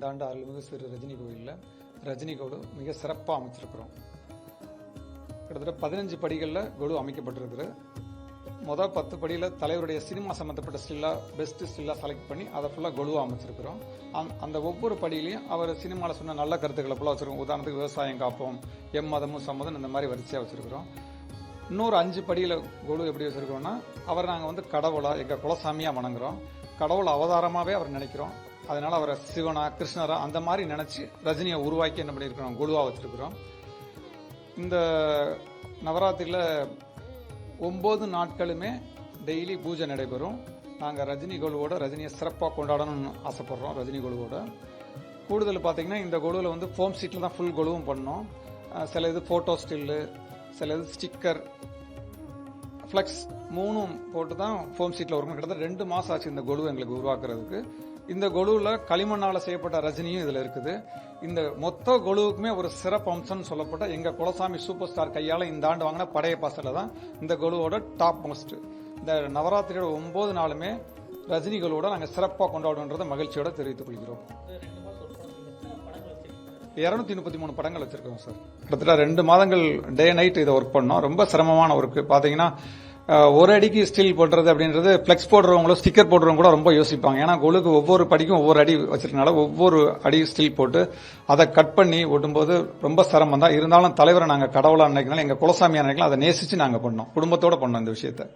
இந்த ஆண்டு அருள்மிகு ஸ்ரீ ரஜினி கோயிலில் ரஜினி கொலு மிக சிறப்பாக அமைச்சிருக்கிறோம். கிட்டத்தட்ட 15 படிகளில் கொலு அமைக்கப்பட்டிருக்குது. மொதல் 10 படியில் தலைவருடைய சினிமா சம்மந்தப்பட்ட பெஸ்ட் ஸ்டில்லாக செலக்ட் பண்ணி அதை ஃபுல்லாக கொலுவாக அமைச்சிருக்கிறோம். அந்த ஒவ்வொரு படியிலையும் அவர் சினிமாவில் சொன்ன நல்ல கருத்துக்களை ஃபுல்லாக வச்சுருக்கோம். உதாரணத்துக்கு விவசாயம் காப்போம், எம்மதமும் சம்மதம், இந்த மாதிரி வரிசையாக வச்சுருக்கிறோம். இன்னொரு 5 படியில் கொலு எப்படி வச்சுருக்கோம்னா, அவர் நாங்கள் வந்து கடவுளாக எங்கள் குலசாமியாக வணங்குறோம். கடவுள் அவதாரமாகவே அவர் நினைக்கிறோம். அதனால் அவரை சிவனா கிருஷ்ணரா அந்த மாதிரி நினச்சி ரஜினியை உருவாக்கி என்ன பண்ணியிருக்கிறோம், கொலுவாக வச்சுருக்கிறோம். இந்த நவராத்திரியில் 9 நாட்களுமே டெய்லி பூஜை நடைபெறும். நாங்கள் ரஜினி கொலுவோட ரஜினியை சிறப்பாக கொண்டாடணும்னு ஆசைப்படுறோம். ரஜினி கொலுவோட கூடுதல் பார்த்தீங்கன்னா, இந்த கொலுவில் வந்து ஃபோம் சீட்டில் தான் ஃபுல் கொலுவும் பண்ணோம். சில இது ஃபோட்டோ ஸ்டில்லு, சில இது ஸ்டிக்கர், ஃப்ளெக்ஸ் 3ம் போட்டு தான் ஃபோம் சீட்டில் இருக்கும். கிட்டத்தட்ட 2 மாதம் ஆச்சு இந்த கொலு எங்களுக்கு உருவாக்குறதுக்கு. இந்த கொலுவில் களிமண்ணால் செய்யப்பட்ட ரஜினியும் இதில் இருக்குது. இந்த மொத்த கொலுவுக்குமே ஒரு சிறப்பு அம்சம்னு சொல்லப்பட்ட எங்கள் குலசாமி சூப்பர் ஸ்டார் கையால் இந்த ஆண்டு வாங்கின படையப்பாசில் தான் இந்த கொலுவோட டாப் மோஸ்ட். இந்த நவராத்திரியோட 9 நாளுமே ரஜினி கொலுவோட நாங்கள் சிறப்பாக கொண்டாடுன்றதை மகிழ்ச்சியோட தெரிவித்துக் கொள்கிறோம். 233 படங்கள் வச்சிருக்கோம் சார். கிட்டத்தட்ட 2 மாதங்கள் டே நைட் இதை ஒர்க் பண்ணோம். ரொம்ப சிரமமான ஒர்க்கு. பார்த்தீங்கன்னா, ஒரு அடிக்கு ஸ்டில் போடுறது அப்படின்றது ஃபிளெக்ஸ் போடுறவங்களோ ஸ்டிக்கர் போடுறவங்க கூட ரொம்ப யோசிப்பாங்க. ஏன்னா கொலுக்கு ஒவ்வொரு படிக்கும் ஒவ்வொரு அடி வச்சிருக்கனால ஒவ்வொரு அடி ஸ்டில் போட்டு அதை கட் பண்ணி ஓட்டும்போது ரொம்ப சிரமம் தான். இருந்தாலும் தலைவரை நாங்கள் கடவுளாக நினைக்கலாம், எங்கள் குலசாமியாக நினைக்கலாம், அதை நேசிச்சு நாங்கள் பண்ணோம். குடும்பத்தோட பண்ணோம் இந்த விஷயத்தை.